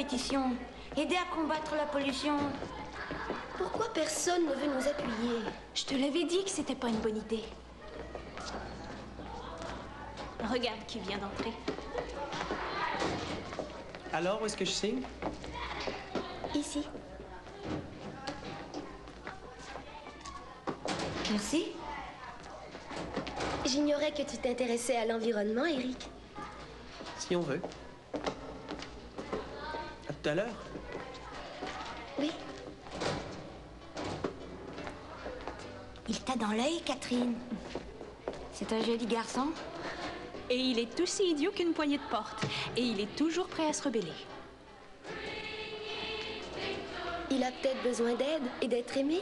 pétition. Aider à combattre la pollution. Pourquoi personne ne veut nous appuyer? Je te l'avais dit que c'était pas une bonne idée. Regarde qui vient d'entrer. Alors, où est-ce que je signe? Ici. Merci. J'ignorais que tu t'intéressais à l'environnement, Eric. Si on veut. À tout à l'heure. Oui. Il t'a dans l'œil, Catherine. C'est un joli garçon. Et il est aussi idiot qu'une poignée de porte. Et il est toujours prêt à se rebeller. Il a peut-être besoin d'aide et d'être aimé.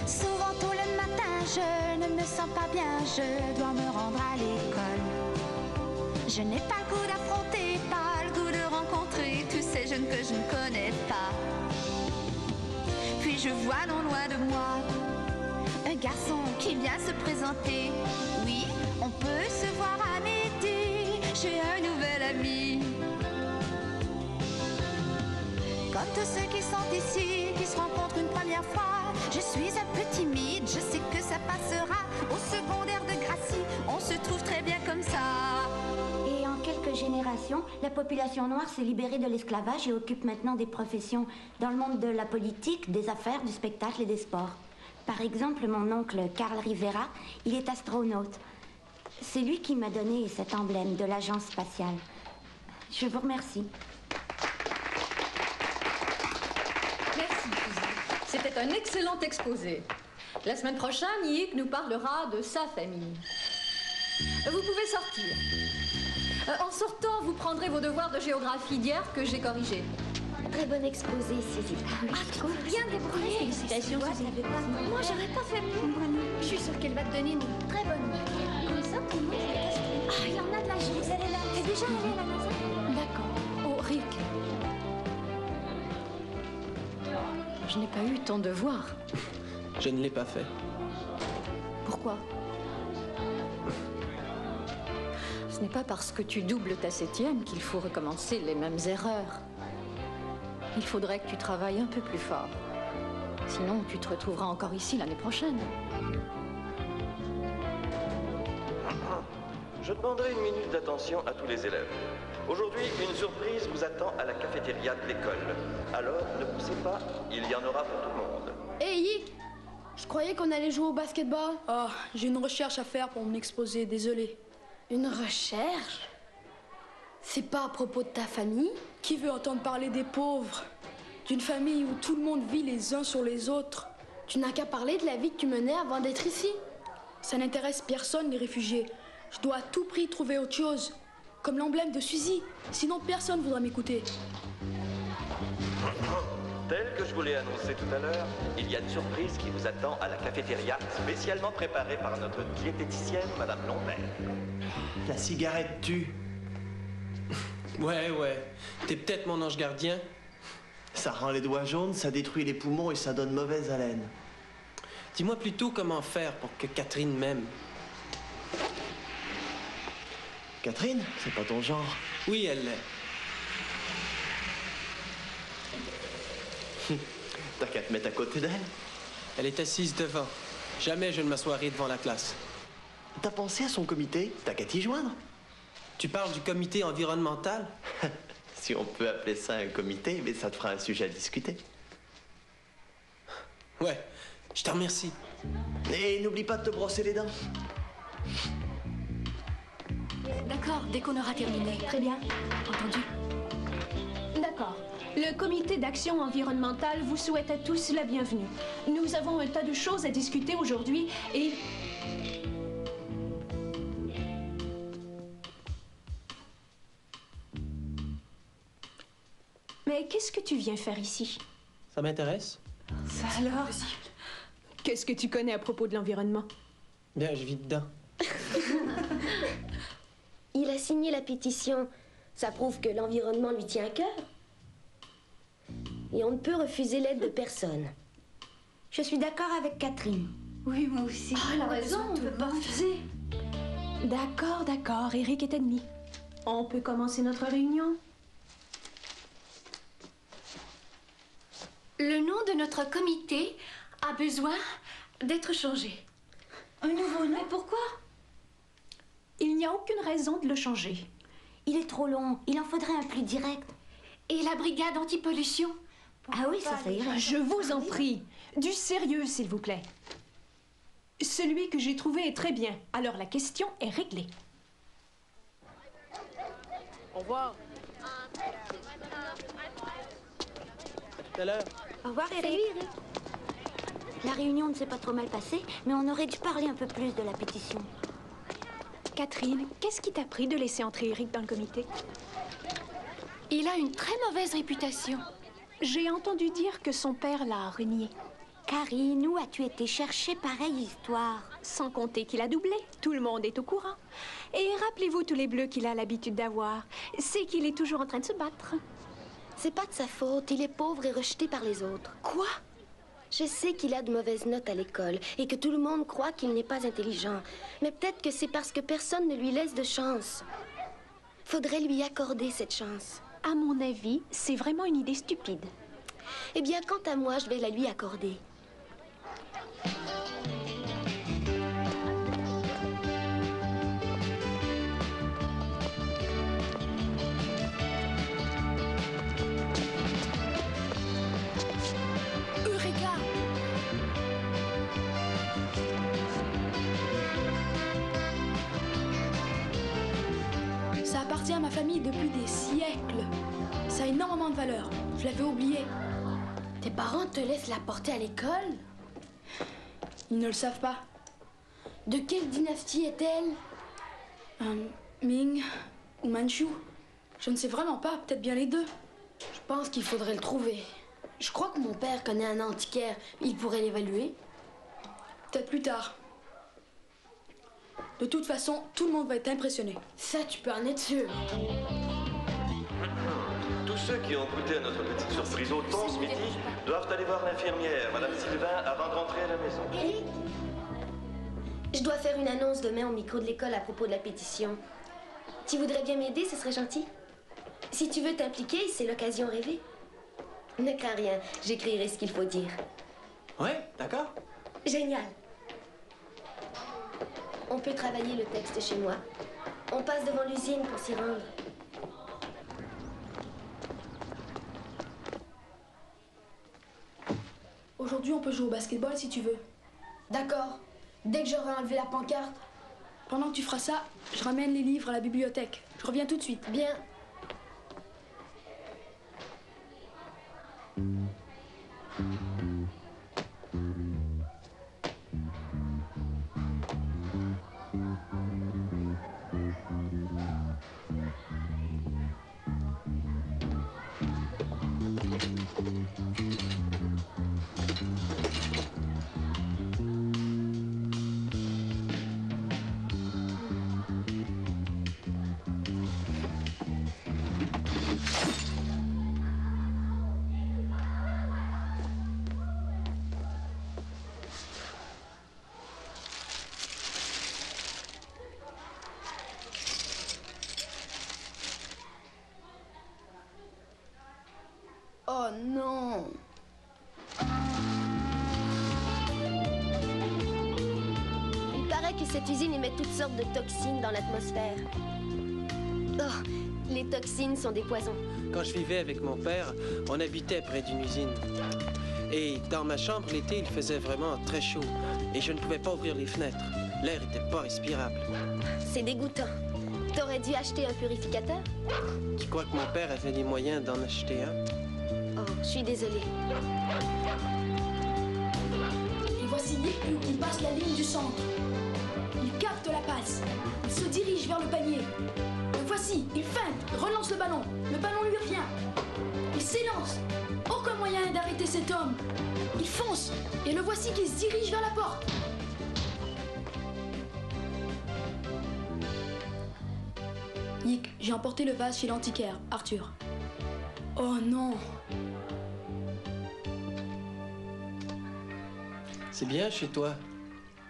Souvent tôt le matin, je ne me sens pas bien, je dois me rendre à l'école. Je n'ai pas le goût d'affronter, pas le goût de rencontrer tous ces jeunes que je ne connais pas. Puis je vois non loin de moi un garçon qui vient se présenter. Oui, on peut se voir à midi, j'ai un nouvel ami. Comme tous ceux qui sont ici, qui se rencontrent une première fois, je suis un peu timide, je sais que ça passera. Au secondaire de Gracie, on se trouve très bien comme ça. Et en quelques générations, la population noire s'est libérée de l'esclavage et occupe maintenant des professions dans le monde de la politique, des affaires, du spectacle et des sports. Par exemple, mon oncle Carl Rivera, il est astronaute. C'est lui qui m'a donné cet emblème de l'agence spatiale. Je vous remercie. Merci, cousine. C'était un excellent exposé. La semaine prochaine, Yik nous parlera de sa famille. Vous pouvez sortir. En sortant, vous prendrez vos devoirs de géographie d'hier que j'ai corrigés. Très bon exposé, Suzy. Bien débrouillé. Félicitations, Suzy. Moi, j'aurais pas fait mieux. Je suis sûre qu'elle va te donner une très bonne note. Comme ça, pour moi, ah, il y en a de la chance. Elle est là. T'es déjà allée à la maison? D'accord. Oh, Rick. Je n'ai pas eu ton devoir. Je ne l'ai pas fait. Pourquoi? Ce n'est pas parce que tu doubles ta 7e qu'il faut recommencer les mêmes erreurs. Il faudrait que tu travailles un peu plus fort. Sinon, tu te retrouveras encore ici l'année prochaine. Je demanderai une minute d'attention à tous les élèves. Aujourd'hui, une surprise vous attend à la cafétéria de l'école. Alors, ne poussez pas, il y en aura pour tout le monde. Hey, Yik! Je croyais qu'on allait jouer au basketball. Ah, j'ai une recherche à faire pour mon exposé, désolé. Une recherche? C'est pas à propos de ta famille? Qui veut entendre parler des pauvres? D'une famille où tout le monde vit les uns sur les autres. Tu n'as qu'à parler de la vie que tu menais avant d'être ici. Ça n'intéresse personne, les réfugiés. Je dois à tout prix trouver autre chose. Comme l'emblème de Suzy. Sinon, personne ne voudra m'écouter. Tel que je vous l'ai annoncé tout à l'heure, il y a une surprise qui vous attend à la cafétéria, spécialement préparée par notre diététicienne, Madame Lambert. La cigarette tue. Ouais. T'es peut-être mon ange gardien. Ça rend les doigts jaunes, ça détruit les poumons et ça donne mauvaise haleine. Dis-moi plutôt comment faire pour que Catherine m'aime. Catherine, c'est pas ton genre. Oui, elle l'est. T'as qu'à te mettre à côté d'elle. Elle est assise devant. Jamais je ne m'assoirai devant la classe. T'as pensé à son comité? T'as qu'à t'y joindre. Tu parles du comité environnemental? Si on peut appeler ça un comité, mais ça te fera un sujet à discuter. Ouais, je te remercie. Et n'oublie pas de te brosser les dents. D'accord, dès qu'on aura terminé. Très bien. Entendu. D'accord. Le comité d'action environnementale vous souhaite à tous la bienvenue. Nous avons un tas de choses à discuter aujourd'hui et... Mais qu'est-ce que tu viens faire ici? Ça m'intéresse? Ça alors? Qu'est-ce que tu connais à propos de l'environnement? Bien, je vis dedans. Il a signé la pétition. Ça prouve que l'environnement lui tient à cœur. Et on ne peut refuser l'aide de personne. Je suis d'accord avec Catherine. Oui, moi aussi. Ah, elle a raison, on ne peut pas refuser. D'accord, d'accord. Eric est admis. On peut commencer notre réunion? Le nom de notre comité a besoin d'être changé. Un nouveau nom? Mais pourquoi? Il n'y a aucune raison de le changer. Il est trop long. Il en faudrait un plus direct. Et la brigade anti-pollution? Ah oui, ça irait. Je vous en prie. Du sérieux, s'il vous plaît. Celui que j'ai trouvé est très bien. Alors la question est réglée. Au revoir. À tout à l'heure. Au revoir, Eric. La réunion ne s'est pas trop mal passée, mais on aurait dû parler un peu plus de la pétition. Catherine, qu'est-ce qui t'a pris de laisser entrer Eric dans le comité? Il a une très mauvaise réputation. J'ai entendu dire que son père l'a renié. Karine, où as-tu été chercher pareille histoire? Sans compter qu'il a doublé. Tout le monde est au courant. Et rappelez-vous tous les bleus qu'il a l'habitude d'avoir. C'est qu'il est toujours en train de se battre. C'est pas de sa faute. Il est pauvre et rejeté par les autres. Quoi? Je sais qu'il a de mauvaises notes à l'école et que tout le monde croit qu'il n'est pas intelligent. Mais peut-être que c'est parce que personne ne lui laisse de chance. Faudrait lui accorder cette chance. À mon avis, c'est vraiment une idée stupide. Eh bien, quant à moi, je vais la lui accorder. Eureka! Ça appartient à ma famille depuis des siècles. Ça a énormément de valeur. Je l'avais oublié. Tes parents te laissent la porter à l'école? Ils ne le savent pas. De quelle dynastie est-elle? Ming ou Manchu? Je ne sais vraiment pas, peut-être bien les deux. Je pense qu'il faudrait le trouver. Je crois que mon père connaît un antiquaire. Il pourrait l'évaluer. Peut-être plus tard. De toute façon, tout le monde va être impressionné. Ça, tu peux en être sûr. Tous ceux qui ont goûté à notre petite surprise au thon ce midi doivent aller voir l'infirmière, Madame Sylvain, avant de rentrer à la maison. Eric, je dois faire une annonce demain au micro de l'école à propos de la pétition. Tu voudrais bien m'aider, ce serait gentil. Si tu veux t'impliquer, c'est l'occasion rêvée. Ne crains rien, j'écrirai ce qu'il faut dire. Ouais, d'accord. Génial. On peut travailler le texte chez moi. On passe devant l'usine pour s'y rendre. Aujourd'hui, on peut jouer au basketball si tu veux. D'accord. Dès que j'aurai enlevé la pancarte. Pendant que tu feras ça, je ramène les livres à la bibliothèque. Je reviens tout de suite. Bien. Oh non. Il paraît que cette usine émet toutes sortes de toxines dans l'atmosphère. Oh, les toxines sont des poisons. Quand je vivais avec mon père, on habitait près d'une usine. Et dans ma chambre, l'été, il faisait vraiment très chaud. Et je ne pouvais pas ouvrir les fenêtres. L'air n'était pas respirable. C'est dégoûtant. T'aurais dû acheter un purificateur? Tu crois que mon père avait les moyens d'en acheter un? Oh, je suis désolée. Et voici Nick qui passe la ligne du centre. Il capte la passe. Il se dirige vers le panier. Le voici, il feinte, relance le ballon. Le ballon lui revient. Il s'élance. Aucun moyen d'arrêter cet homme. Il fonce. Et le voici qui se dirige vers la porte. Nick, j'ai emporté le vase chez l'antiquaire, Arthur. Oh non! C'est bien chez toi.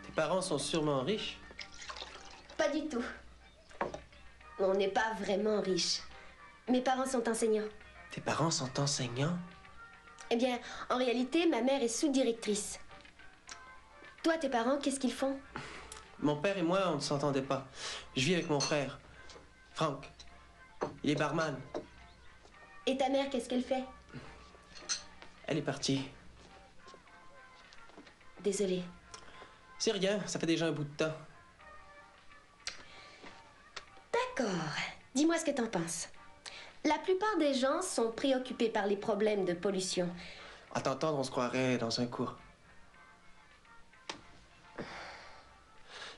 Tes parents sont sûrement riches. Pas Pas du tout. On n'est pas vraiment riche. Mes parents sont enseignants. Tes parents sont enseignants? Eh bien, en réalité, ma mère est sous-directrice. Toi, tes parents, qu'est-ce qu'ils font? Mon père et moi, on ne s'entendait pas. Je vis avec mon frère, Franck. Il est barman. Et ta mère, qu'est-ce qu'elle fait? Elle est partie. Désolée. C'est rien, ça fait déjà un bout de temps. D'accord. Dis-moi ce que t'en penses. La plupart des gens sont préoccupés par les problèmes de pollution. À t'entendre, on se croirait dans un cours.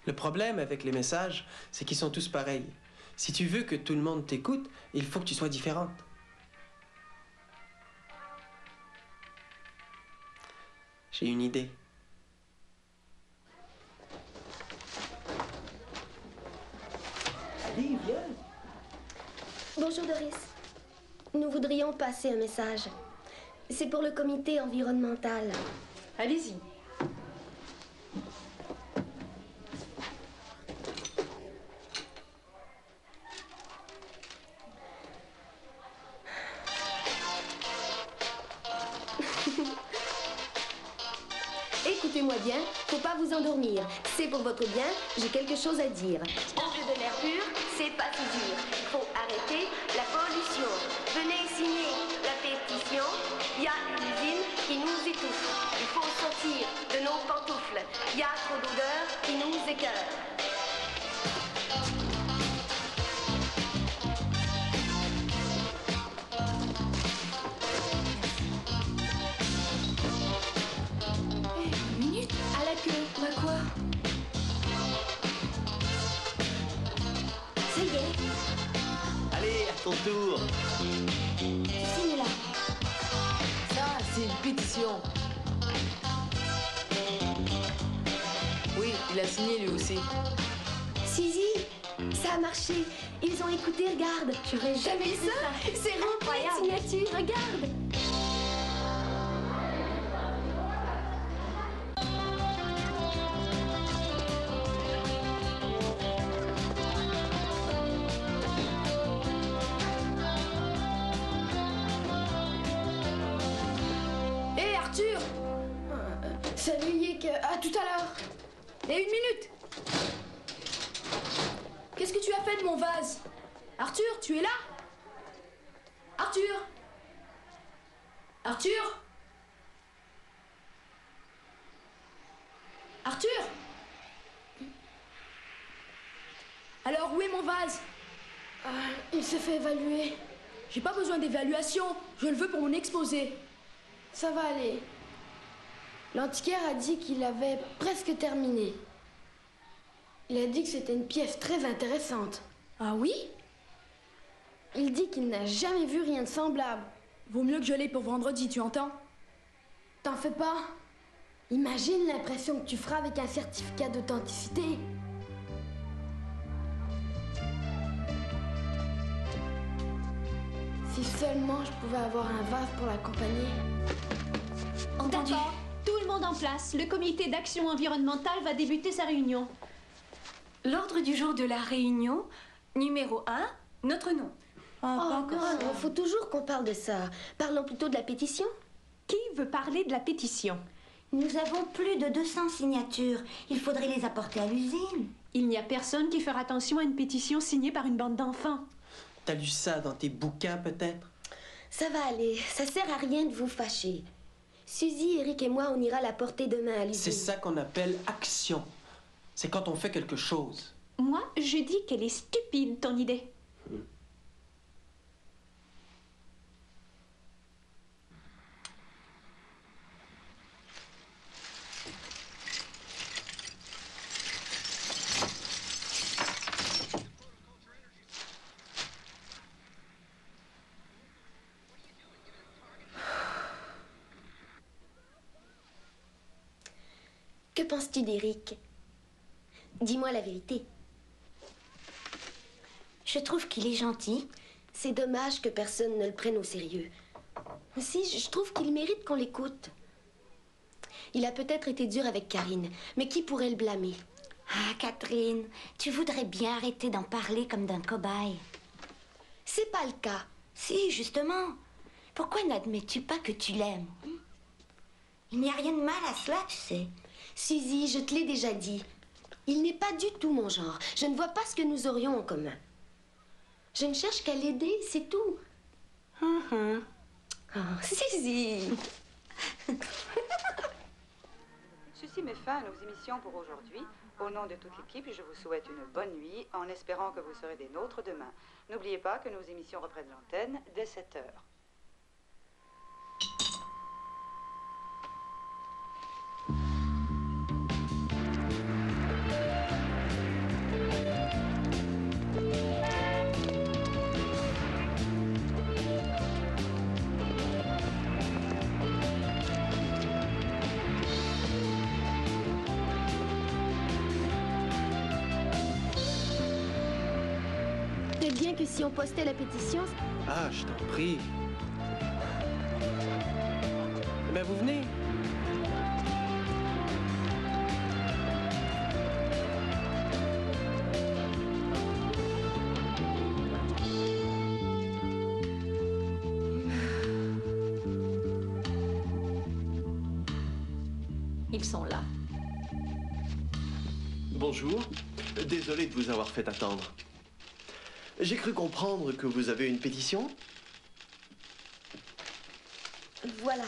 Le problème avec les messages, c'est qu'ils sont tous pareils. Si tu veux que tout le monde t'écoute, il faut que tu sois différente. J'ai une idée. Allez, viens. Bonjour Doris. Nous voudrions passer un message. C'est pour le comité environnemental. Allez-y. Écoutez-moi bien, faut pas vous endormir. C'est pour votre bien, j'ai quelque chose à dire. Au lieu de l'air pur, c'est pas si dur. Faut arrêter la pollution. Venez signer la pétition. Il y a une usine qui nous étouffe. Il faut sortir de nos pantoufles. Il y a trop d'odeurs qui nous écœurent. À la queue. Bah quoi? Ça y est, Allez, à ton tour. signe là. Ça, c'est une pétition. Oui, il a signé lui aussi. Suzy, ça a marché. Ils ont écouté, regarde. J'aurais jamais vu ça. C'est rempli de signatures, regarde. Hé, Arthur! Salut, Yek. À tout à l'heure. Et une minute! Qu'est-ce que tu as fait de mon vase? Arthur, tu es là? Arthur? Arthur? Arthur? Alors, où est mon vase? Il s'est fait évaluer. J'ai pas besoin d'évaluation. Je le veux pour mon exposé. Ça va aller. L'antiquaire a dit qu'il avait presque terminé. Il a dit que c'était une pièce très intéressante. Ah oui? Il dit qu'il n'a jamais vu rien de semblable. Vaut mieux que je l'ai pour vendredi, tu entends? T'en fais pas. Imagine l'impression que tu feras avec un certificat d'authenticité. Si seulement je pouvais avoir un vase pour l'accompagner. Entendu. D'accord. Tout le monde en place. Le comité d'action environnementale va débuter sa réunion. L'ordre du jour de la réunion, numéro 1, notre nom. Oh non, faut toujours qu'on parle de ça. Parlons plutôt de la pétition. Qui veut parler de la pétition? Nous avons plus de 200 signatures. Il faudrait les apporter à l'usine. Il n'y a personne qui fera attention à une pétition signée par une bande d'enfants. T'as lu ça dans tes bouquins, peut-être? Ça va aller. Ça sert à rien de vous fâcher. Suzy, Eric et moi, on ira la porter demain à l'usine. C'est ça qu'on appelle action. C'est quand on fait quelque chose. Moi, je dis qu'elle est stupide, ton idée. Que penses-tu d'Eric? Dis-moi la vérité. Je trouve qu'il est gentil. C'est dommage que personne ne le prenne au sérieux. Si, je trouve qu'il mérite qu'on l'écoute. Il a peut-être été dur avec Karine, mais qui pourrait le blâmer? Ah, Catherine, tu voudrais bien arrêter d'en parler comme d'un cobaye. C'est pas le cas. Si, justement. Pourquoi n'admets-tu pas que tu l'aimes? Il n'y a rien de mal à cela, tu sais. Suzy, je te l'ai déjà dit. Il n'est pas du tout mon genre. Je ne vois pas ce que nous aurions en commun. Je ne cherche qu'à l'aider, c'est tout. Oh, Suzy. Ceci met fin à nos émissions pour aujourd'hui. Au nom de toute l'équipe, je vous souhaite une bonne nuit en espérant que vous serez des nôtres demain. N'oubliez pas que nos émissions reprennent l'antenne dès 7 heures. Peut-être bien que si on postait la pétition... Ah, je t'en prie. Ben, vous venez. Ils sont là. Bonjour. Désolé de vous avoir fait attendre. J'ai cru comprendre que vous avez une pétition. Voilà.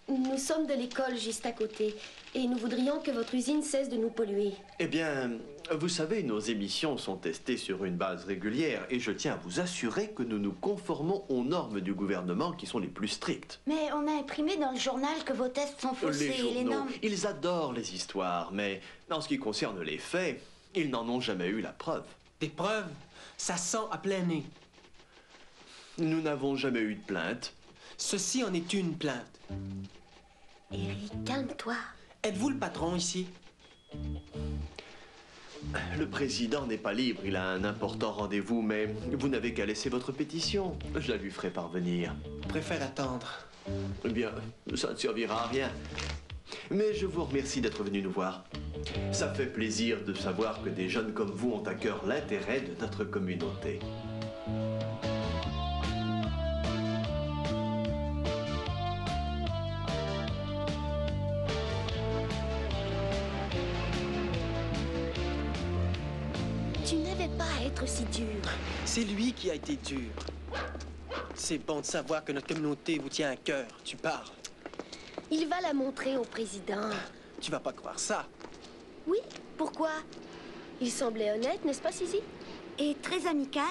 Nous sommes de l'école juste à côté. Et nous voudrions que votre usine cesse de nous polluer. Eh bien, vous savez, nos émissions sont testées sur une base régulière et je tiens à vous assurer que nous nous conformons aux normes du gouvernement qui sont les plus strictes. Mais on a imprimé dans le journal que vos tests sont faussés Les et journaux, les normes... ils adorent les histoires, mais en ce qui concerne les faits, ils n'en ont jamais eu la preuve. Des preuves? Ça sent à plein nez. Nous n'avons jamais eu de plainte. Ceci en est une plainte. Eric, calme-toi. Êtes-vous le patron ici? Le président n'est pas libre, il a un important rendez-vous, mais vous n'avez qu'à laisser votre pétition. Je la lui ferai parvenir. Je préfère attendre. Eh bien, ça ne servira à rien. Mais je vous remercie d'être venu nous voir. Ça fait plaisir de savoir que des jeunes comme vous ont à cœur l'intérêt de notre communauté. Tu n'avais pas à être si dur. C'est lui qui a été dur. C'est bon de savoir que notre communauté vous tient à cœur. Tu parles. Il va la montrer au président. Tu vas pas croire ça. Oui, pourquoi? Il semblait honnête, n'est-ce pas, Suzy? Et très amical.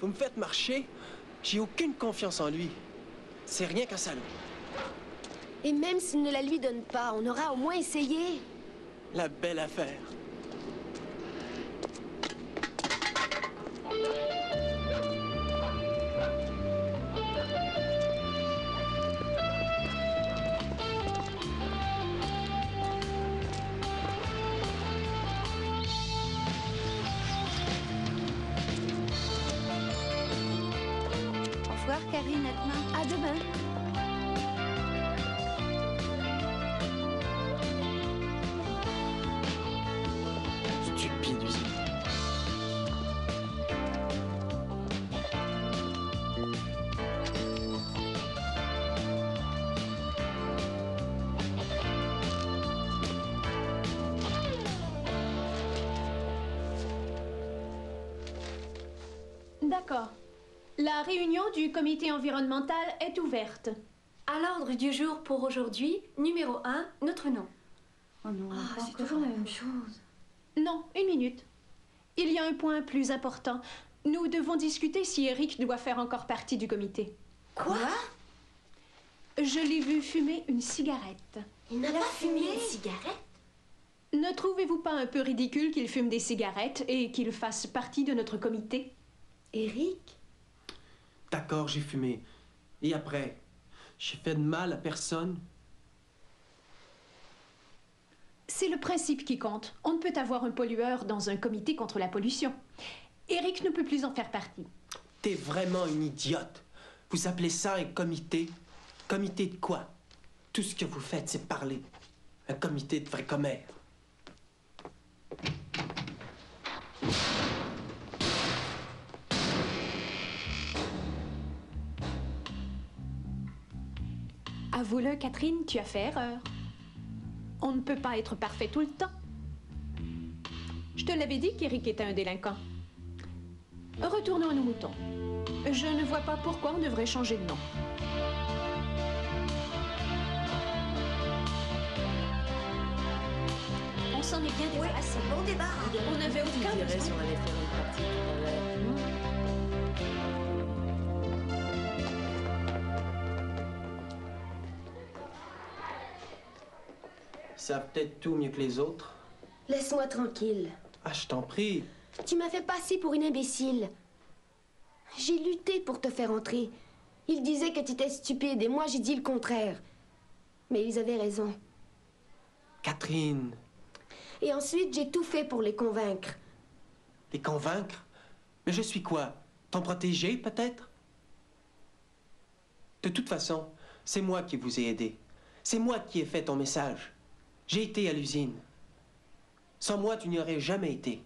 Vous me faites marcher? J'ai aucune confiance en lui. C'est rien qu'un salaud. Et même s'il ne la lui donne pas, on aura au moins essayé. La belle affaire. Au revoir, Karine, à demain. À demain. Stupide usine. D'accord. La réunion du comité environnemental est ouverte. À l'ordre du jour pour aujourd'hui, numéro 1, notre nom. Oh non, c'est toujours la même chose. Non, une minute. Il y a un point plus important. Nous devons discuter si Eric doit faire encore partie du comité. Quoi? Je l'ai vu fumer une cigarette. Il n'a pas fumé une cigarette? Ne trouvez-vous pas un peu ridicule qu'il fume des cigarettes et qu'il fasse partie de notre comité? Eric? D'accord, j'ai fumé. Et après, j'ai fait de mal à personne. C'est le principe qui compte. On ne peut avoir un pollueur dans un comité contre la pollution. Eric ne peut plus en faire partie. T'es vraiment une idiote. Vous appelez ça un comité? Comité de quoi? Tout ce que vous faites, c'est parler. Un comité de vrai commères. Avoue-le, Catherine, tu as fait erreur. On ne peut pas être parfait tout le temps. Je te l'avais dit qu'Éric était un délinquant. Retournons à nos moutons. Je ne vois pas pourquoi on devrait changer de nom. On s'en est bien débarrassé. Bon débat. On n'avait aucun besoin. Si on allait faire une partie relativement. Ils savent peut-être tout mieux que les autres. Laisse-moi tranquille. Ah, je t'en prie. Tu m'as fait passer pour une imbécile. J'ai lutté pour te faire entrer. Ils disaient que tu étais stupide et moi j'ai dit le contraire. Mais ils avaient raison. Catherine. Et ensuite, j'ai tout fait pour les convaincre. Les convaincre? Mais je suis quoi? Ton protégé, peut-être? De toute façon, c'est moi qui vous ai aidé. C'est moi qui ai fait ton message. J'ai été à l'usine. Sans moi, tu n'y aurais jamais été.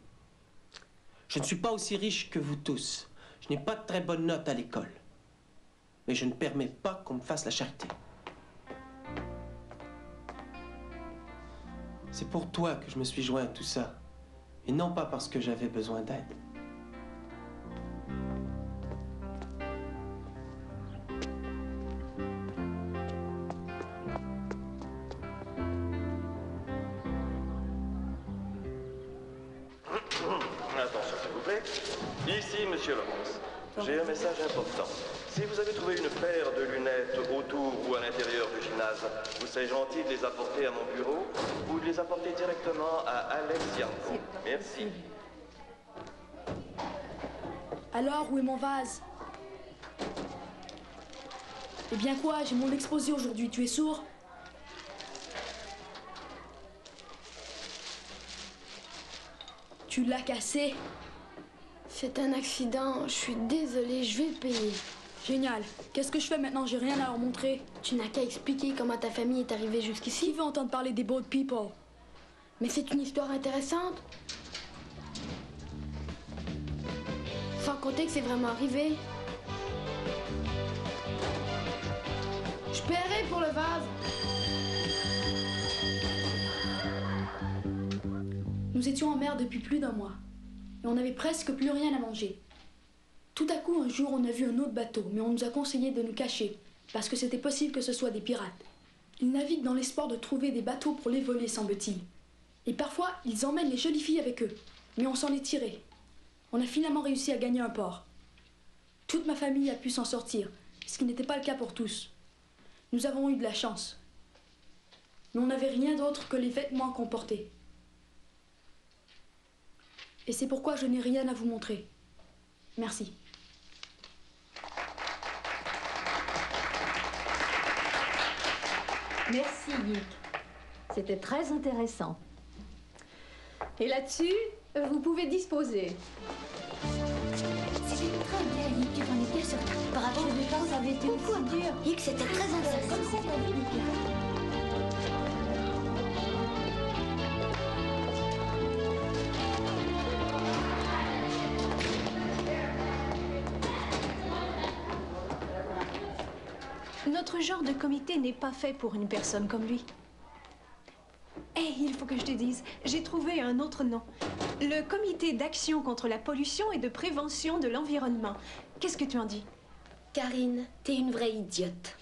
Je ne suis pas aussi riche que vous tous. Je n'ai pas de très bonnes notes à l'école. Mais je ne permets pas qu'on me fasse la charité. C'est pour toi que je me suis joint à tout ça. Et non pas parce que j'avais besoin d'aide. Attention, s'il vous plaît. Ici, monsieur Lawrence. J'ai un message important. Si vous avez trouvé une paire de lunettes autour ou à l'intérieur du gymnase, vous serez gentil de les apporter à mon bureau ou de les apporter directement à Alex Yanko. Merci. Alors, où est mon vase? Eh bien quoi, j'ai mon exposé aujourd'hui, tu es sourd? Tu l'as cassé? C'est un accident, je suis désolée, je vais le payer. Génial. Qu'est-ce que je fais maintenant? J'ai rien à leur montrer. Tu n'as qu'à expliquer comment ta famille est arrivée jusqu'ici. Qui veut entendre parler des boat people? Mais c'est une histoire intéressante. Sans compter que c'est vraiment arrivé. Je paierai pour le vase. Nous étions en mer depuis plus d'un mois. Et on n'avait presque plus rien à manger. Tout à coup, un jour, on a vu un autre bateau, mais on nous a conseillé de nous cacher, parce que c'était possible que ce soit des pirates. Ils naviguent dans l'espoir de trouver des bateaux pour les voler, semble-t-il. Et parfois, ils emmènent les jolies filles avec eux. Mais on s'en est tiré. On a finalement réussi à gagner un port. Toute ma famille a pu s'en sortir, ce qui n'était pas le cas pour tous. Nous avons eu de la chance. Mais on n'avait rien d'autre que les vêtements qu'on portait. Et c'est pourquoi je n'ai rien à vous montrer. Merci. Merci, Yick. C'était très intéressant. Et là-dessus, vous pouvez disposer. C'était très bien, Yick. Tu t'en es bien sorti. Bravo, je pense que ça avait été beaucoup dur. Yick, c'était très intéressant. Comme ça, t'as vu, Yick. Notre genre de comité n'est pas fait pour une personne comme lui. Hé, il faut que je te dise, j'ai trouvé un autre nom. Le comité d'action contre la pollution et de prévention de l'environnement. Qu'est-ce que tu en dis? Karine, t'es une vraie idiote.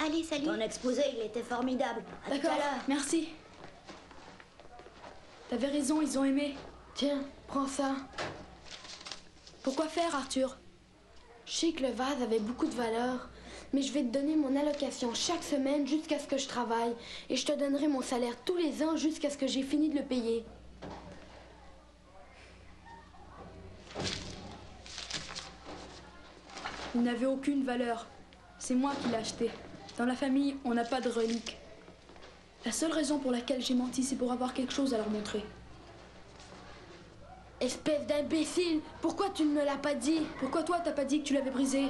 Allez, salut. Ton exposé, il était formidable. À tout à D'accord, l'heure. merci. T'avais raison, ils ont aimé. Tiens, prends ça. Pourquoi faire, Arthur? Je sais que le vase avait beaucoup de valeur, mais je vais te donner mon allocation chaque semaine jusqu'à ce que je travaille. Et je te donnerai mon salaire tous les ans jusqu'à ce que j'ai fini de le payer. Il n'avait aucune valeur. C'est moi qui l'ai acheté. Dans la famille, on n'a pas de reliques. La seule raison pour laquelle j'ai menti, c'est pour avoir quelque chose à leur montrer. Espèce d'imbécile, pourquoi tu ne me l'as pas dit? Pourquoi toi, t'as pas dit que tu l'avais brisé?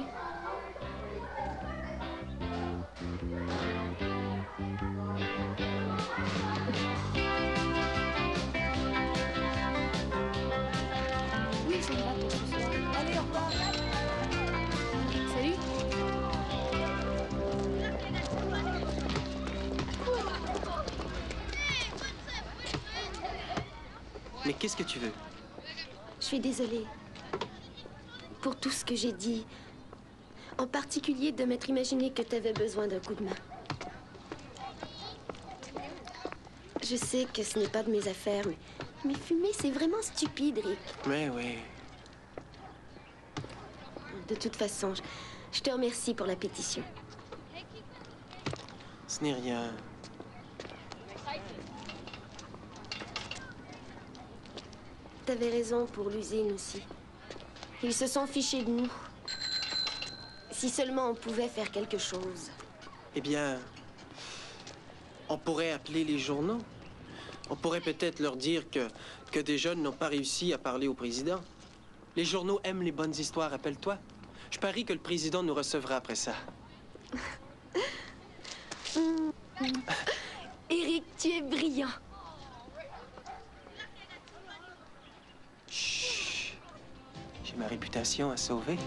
Mais qu'est-ce que tu veux? Je suis désolée pour tout ce que j'ai dit. En particulier de m'être imaginé que tu avais besoin d'un coup de main. Je sais que ce n'est pas de mes affaires, mais fumer, c'est vraiment stupide, Rick. Mais oui. De toute façon, je te remercie pour la pétition. Ce n'est rien. T'avais raison pour l'usine aussi. Ils se sont fichés de nous. Si seulement on pouvait faire quelque chose. Eh bien, on pourrait appeler les journaux. On pourrait peut-être leur dire que des jeunes n'ont pas réussi à parler au président. Les journaux aiment les bonnes histoires, rappelle-toi. Je parie que le président nous recevra après ça. Eric, tu es brillant. Chut. J'ai ma réputation à sauver.